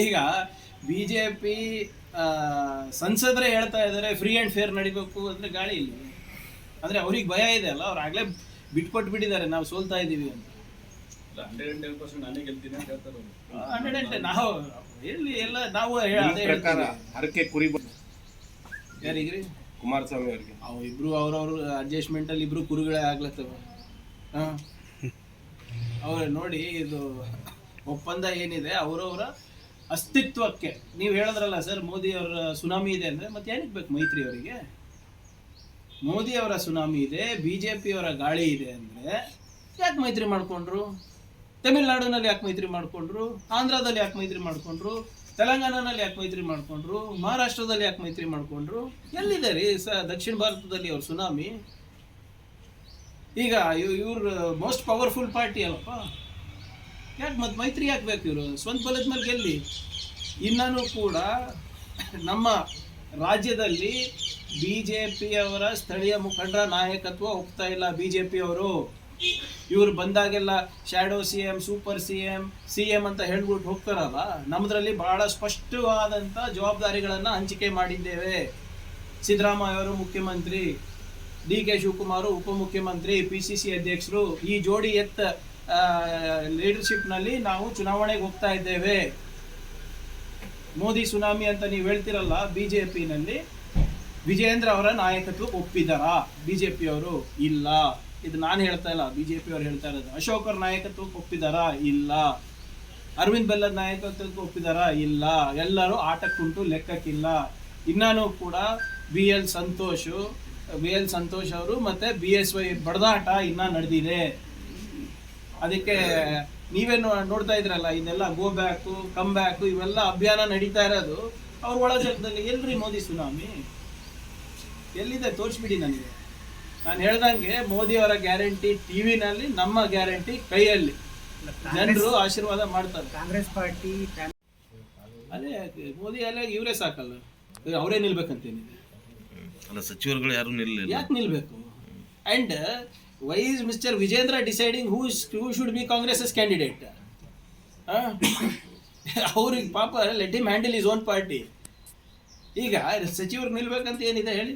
ಈಗ ಬಿಜೆಪಿ ಸಂಸದರೇ ಹೇಳ್ತಾ ಇದ್ದಾರೆ ಫ್ರೀ ಆ್ಯಂಡ್ ಫೇರ್ ನಡಿಬೇಕು ಅಂದರೆ ಗಾಳಿ ಇಲ್ಲ. ಅಂದರೆ ಅವ್ರಿಗೆ ಭಯ ಇದೆ ಅಲ್ಲ, ಅವ್ರು ಆಗಲೇ ಬಿಟ್ಕೊಟ್ಟು ಬಿಟ್ಟಿದ್ದಾರೆ ನಾವು ಸೋಲ್ತಾ ಇದ್ದೀವಿ ಅಂತ. 110% ನಾನೇ ಗೆಲ್ತೀನಿ ಅಂತ ಹೇಳ್ತಾರೆ. 110 ನಾವು ಎಲ್ಲಿ ಎಲ್ಲ ನಾವು ಅದೇ ಪ್ರಕಾರ ಹರಕೆ ಕುರಿ ಯಾರಿಗ್ರಿ? ಕುಮಾರಸ್ವಾಮಿ ಅವರಿಗೆ ಅವು ಇಬ್ರು ಅವ್ರವ್ರ ಅಡ್ಜಸ್ಟ್ಮೆಂಟಲ್ಲಿ ಇಬ್ರು ಕುರುಗಳೇ ಆಗ್ಲತ್ತವ. ಹಾಂ, ಅವ್ರು ನೋಡಿ, ಇದು ಒಪ್ಪಂದ ಏನಿದೆ ಅವರವರ ಅಸ್ತಿತ್ವಕ್ಕೆ. ನೀವು ಹೇಳಿದ್ರಲ್ಲ ಸರ್, ಮೋದಿ ಅವರ ಸುನಾಮಿ ಇದೆ ಅಂದರೆ ಮತ್ತೆ ಏನಕ್ಕೆ ಬೇಕು ಮೈತ್ರಿ ಅವರಿಗೆ? ಮೋದಿ ಅವರ ಸುನಾಮಿ ಇದೆ, BJP ಅವರ ಗಾಳಿ ಇದೆ ಅಂದರೆ ಯಾಕೆ ಮೈತ್ರಿ ಮಾಡಿಕೊಂಡ್ರು? ತಮಿಳ್ನಾಡಿನಲ್ಲಿ ಯಾಕೆ ಮೈತ್ರಿ ಮಾಡಿಕೊಂಡ್ರು? ಆಂಧ್ರದಲ್ಲಿ ಯಾಕೆ ಮೈತ್ರಿ ಮಾಡಿಕೊಂಡ್ರು? ತೆಲಂಗಾಣನಲ್ಲಿ ಯಾಕೆ ಮೈತ್ರಿ ಮಾಡಿಕೊಂಡ್ರು? ಮಹಾರಾಷ್ಟ್ರದಲ್ಲಿ ಯಾಕೆ ಮೈತ್ರಿ ಮಾಡಿಕೊಂಡ್ರು? ಎಲ್ಲಿದೆ ರೀ ದಕ್ಷಿಣ ಭಾರತದಲ್ಲಿ ಅವ್ರ ಸುನಾಮಿ? ಈಗ ಇವ್ರು ಮೋಸ್ಟ್ ಪವರ್ಫುಲ್ ಪಾರ್ಟಿ ಅಲ್ಲಪ್ಪ, ಯಾಕೆ ಮತ್ತೆ ಮೈತ್ರಿ ಯಾಕೆ ಬೇಕು? ಇವರು ಸ್ವಂತ ಬಲದ ಮೇಲೆ ಗೆಲ್ಲಿ. ಇನ್ನೂ ಕೂಡ ನಮ್ಮ ರಾಜ್ಯದಲ್ಲಿ BJP ಅವರ ಸ್ಥಳೀಯ ಮುಖಂಡರ ನಾಯಕತ್ವ ಹೋಗ್ತಾ ಇಲ್ಲ. BJP ಅವರು ಇವ್ರು ಬಂದಾಗೆಲ್ಲ ಶ್ಯಾಡೋ CM, ಸೂಪರ್ CM ಅಂತ ಹೇಳ್ಬಿಟ್ಟು ಹೋಗ್ತಾರಲ್ಲ, ನಮ್ಮದ್ರಲ್ಲಿ ಬಹಳ ಸ್ಪಷ್ಟವಾದಂಥ ಜವಾಬ್ದಾರಿಗಳನ್ನು ಹಂಚಿಕೆ ಮಾಡಿದ್ದೇವೆ. ಸಿದ್ದರಾಮಯ್ಯ ಅವರು ಮುಖ್ಯಮಂತ್ರಿ, DK ಶಿವಕುಮಾರ್ ಉಪಮುಖ್ಯಮಂತ್ರಿ, PCC ಅಧ್ಯಕ್ಷರು, ಈ ಜೋಡಿ ಲೀಡರ್ಶಿಪ್ನಲ್ಲಿ ನಾವು ಚುನಾವಣೆಗೆ ಹೋಗ್ತಾ ಇದ್ದೇವೆ. ಮೋದಿ ಸುನಾಮಿ ಅಂತ ನೀವು ಹೇಳ್ತಿರಲ್ಲ, BJPನಲ್ಲಿ ವಿಜೇಂದ್ರ ಅವರ ನಾಯಕತ್ವಕ್ಕೆ ಒಪ್ಪಿದಾರಾ BJP ಅವರು? ಇಲ್ಲ. ಇದು ನಾನು ಹೇಳ್ತಾ ಇಲ್ಲ, BJP ಅವರು ಹೇಳ್ತಾ ಇರೋದು. ಅಶೋಕ್ ಅವ್ರ ನಾಯಕತ್ವಕ್ಕೆ ಒಪ್ಪಿದಾರಾ? ಇಲ್ಲ. ಅರವಿಂದ್ ಬೆಲ್ಲದ ನಾಯಕತ್ವಕ್ಕೆ ಒಪ್ಪಿದಾರಾ? ಇಲ್ಲ. ಎಲ್ಲರೂ ಆಟಕ್ಕುಂಟು, ಲೆಕ್ಕಕ್ಕಿಲ್ಲ. ಇನ್ನೂ ಕೂಡ BL ಸಂತೋಷ್ ಅವರು ಮತ್ತೆ BSY ಬಡದಾಟ ಇನ್ನೂ ನಡೆದಿದೆ. ಅದಕ್ಕೆ ನೀವೇನು ನೋಡ್ತಾ ಇದ್ರಲ್ಲ, ಇದೆಲ್ಲ ಗೋ ಬ್ಯಾಕು, ಕಮ್ ಬ್ಯಾಕು, ಇವೆಲ್ಲ ಅಭಿಯಾನ ನಡೀತಾ ಇರೋದು ಅವ್ರ ಒಳ ಜಾಗದಲ್ಲಿ. ಎಲ್ರಿ ಮೋದಿ ಸುನಾಮಿ ಎಲ್ಲಿದೆ? ತೋರಿಸ್ಬಿಡಿ ನನಗೆ. ನಾನು ಹೇಳ್ದಂಗೆ ಮೋದಿ ಅವರ ಗ್ಯಾರಂಟಿ ಟಿವಿನಲ್ಲಿ, ನಮ್ಮ ಗ್ಯಾರಂಟಿ ಕೈಯಲ್ಲಿ. ಜನರು ಆಶೀರ್ವಾದ ಮಾಡ್ತಾರೆ. ಕಾಂಗ್ರೆಸ್ ಪಾರ್ಟಿ ಅದೇ ಮೋದಿ ಅಲ್ಲೇ ಇವರೇ ಸಾಕಲ್ಲ, ಅವರೇ ನಿಲ್ಬೇಕಂತೇನಿದೆ? ಅಲ್ಲ, ಸಚಿವರುಗಳು ಯಾರು ನಿಲ್ಲಲಿಲ್ಲ. ಯಾಕೆ ನಿಲ್ಬೇಕು? And why is Mr. Vijendra deciding who should be Congress's candidate? ಅವ್ರಿಗೆ ಪಾಪ let him handle is own party. ಈಗ ಸಚಿವರು ನಿಲ್ಬೇಕಂತ ಏನಿದೆ ಹೇಳಿ?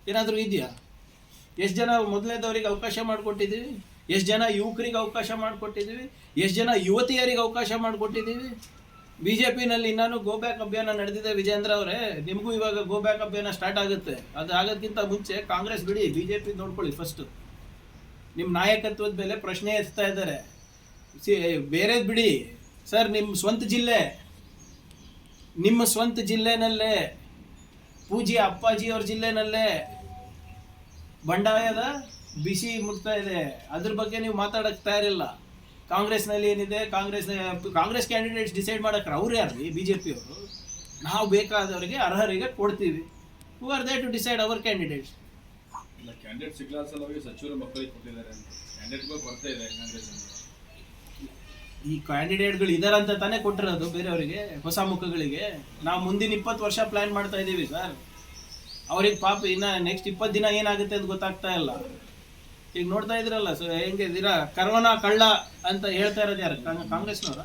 ಏನಾದರೂ ಇದೆಯಾ? ಎಷ್ಟು ಜನ ಮೊದಲನೇದವ್ರಿಗೆ ಅವಕಾಶ ಮಾಡಿಕೊಟ್ಟಿದ್ದೀವಿ, ಎಷ್ಟು ಜನ ಯುವಕರಿಗೆ ಅವಕಾಶ ಮಾಡಿಕೊಟ್ಟಿದ್ದೀವಿ, ಎಷ್ಟು ಜನ ಯುವತಿಯರಿಗೆ ಅವಕಾಶ ಮಾಡಿಕೊಟ್ಟಿದ್ದೀವಿ. BJPನಲ್ಲಿ ಇನ್ನೂ ಗೋ ಬ್ಯಾಕ್ ಅಭಿಯಾನ ನಡೆದಿದೆ. ವಿಜೇಂದ್ರ ಅವರೇ, ನಿಮಗೂ ಇವಾಗ ಗೋ ಬ್ಯಾಕ್ ಅಭಿಯಾನ ಸ್ಟಾರ್ಟ್ ಆಗುತ್ತೆ. ಅದು ಆಗೋದಕ್ಕಿಂತ ಮುಂಚೆ ಕಾಂಗ್ರೆಸ್ ಬಿಡಿ, BJP ನೋಡ್ಕೊಳ್ಳಿ ಫಸ್ಟು. ನಿಮ್ಮ ನಾಯಕತ್ವದ ಮೇಲೆ ಪ್ರಶ್ನೆ ಎತ್ತಾ ಇದ್ದಾರೆ. ಬೇರೆದು ಬಿಡಿ ಸರ್, ನಿಮ್ಮ ಸ್ವಂತ ಜಿಲ್ಲೆನಲ್ಲೇ ಪೂಜ್ಯ ಅಪ್ಪಾಜಿಯವ್ರ ಜಿಲ್ಲೆನಲ್ಲೇ ಬಂಡಾಯದ ಬಿಸಿ ಮುಟ್ತಾ ಇದೆ. ಅದ್ರ ಬಗ್ಗೆ ನೀವು ಮಾತಾಡಕ್ಕೆ ತಯಾರಿಲ್ಲ. ಕಾಂಗ್ರೆಸ್ನಲ್ಲಿ ಏನಿದೆ, ಕಾಂಗ್ರೆಸ್ ಕ್ಯಾಂಡಿಡೇಟ್ಸ್ ಡಿಸೈಡ್ ಮಾಡಕ್ಕೆ ಅವ್ರು ಯಾರು? BJP ಅವರು. ನಾವು ಬೇಕಾದವರಿಗೆ, ಅರ್ಹರಿಗೆ ಕೊಡ್ತೀವಿ. Who are they to decide our candidates? Candidate ಸಿಗ್ಲಾ ಸಲುವಾಗಿ ಸಚಿವರು ಮಕ್ಕಳಿಗೆ ಕೊಟ್ಟಿದ್ದಾರೆ ಅಂತ ಕ್ಯಾಂಡಿಡೇಟ್ಗಳು ಬರ್ತಾ ಇದೆ ಕಾಂಗ್ರೆಸ್. ಈ ಕ್ಯಾಂಡಿಡೇಟ್ಗಳು ಇದಾರಂತ ತಾನೇ ಕೊಟ್ಟಿರೋದು ಬೇರೆಯವರಿಗೆ, ಹೊಸ ಮುಖಗಳಿಗೆ. ನಾವು ಮುಂದಿನ 20 ವರ್ಷ ಪ್ಲಾನ್ ಮಾಡ್ತಾ ಇದ್ದೀವಿ ಸರ್. ಅವ್ರಿಗೆ ಪಾಪ ಇನ್ನು ನೆಕ್ಸ್ಟ್ 20 ದಿನ ಏನಾಗುತ್ತೆ ಅಂತ ಗೊತ್ತಾಗ್ತಾ ಇಲ್ಲ. ಈಗ ನೋಡ್ತಾ ಇದ್ರಲ್ಲ ಹೆಂಗೆ ಇದೀರಾ, ಕರೋನಾ ಕಳ್ಳ ಅಂತ ಹೇಳ್ತಾ ಇರೋದು ಯಾರು? ಕಾಂಗ್ರೆಸ್ನವರ?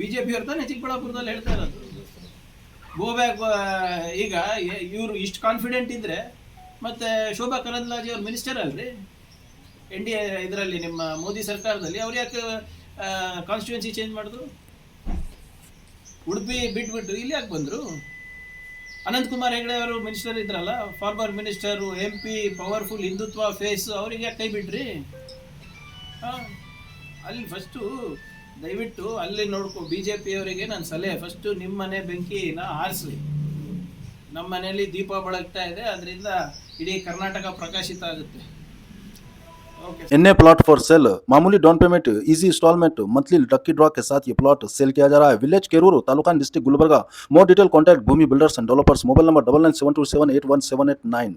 BJP ಅವ್ರು ತಾನೇ ಚಿಕ್ಕಬಳ್ಳಾಪುರದಲ್ಲಿ ಹೇಳ್ತಾ ಇರೋದು ಗೋ ಬ್ಯಾಕ್. ಈಗ ಇವರು ಇಷ್ಟು ಕಾನ್ಫಿಡೆಂಟ್ ಇದ್ರೆ ಮತ್ತೆ ಶೋಭಾ ಕರಂದ್ಲಾಜೆ ಅವ್ರ ಮಿನಿಸ್ಟರ್ ಅಲ್ರಿ NDA ಇದರಲ್ಲಿ, ನಿಮ್ಮ ಮೋದಿ ಸರ್ಕಾರದಲ್ಲಿ. ಅವ್ರು ಯಾಕೆ ಕಾನ್ಸ್ಟಿಟ್ಯೂನ್ಸಿ ಚೇಂಜ್ ಮಾಡಿದ್ರು? ಉಡುಪಿ ಬಿಟ್ಬಿಟ್ಟು ಇಲ್ಲಿ ಯಾಕೆ ಬಂದರು? ಅನಂತಕುಮಾರ್ ಹೆಗಡೆ ಅವರು ಮಿನಿಸ್ಟರ್ ಇದ್ರಲ್ಲ, former minister, MP, powerful Hindutva face, ಅವ್ರಿಗೆ ಯಾಕೆ ಕೈ ಬಿಟ್ರಿ? ಅಲ್ಲಿ ಫಸ್ಟು ದಯವಿಟ್ಟು ಅಲ್ಲಿ ನೋಡ್ಕೊ. BJP ಅವರಿಗೆ ನನ್ನ ಸಲಹೆ, ಫಸ್ಟು ನಿಮ್ಮ ಮನೆ ಬೆಂಕಿನ ಆರಿಸ್ರಿ. ನಮ್ಮ ಮನೆಯಲ್ಲಿ ದೀಪ ಬೆಳಗ್ತಾ ಇದೆ, ಅದರಿಂದ ಇಡೀ ಕರ್ನಾಟಕ ಪ್ರಕಾಶಿತ ಆಗುತ್ತೆ. NA प्लॉट फॉर सेल, मामूली down payment, easy installment, monthly lucky draw के साथ ये प्लॉट सेल किया जा रहा है. Village Kerur, taluka district Gulbarga. More detail contact Bhoomi builders and developers. Mobile number 9972781789.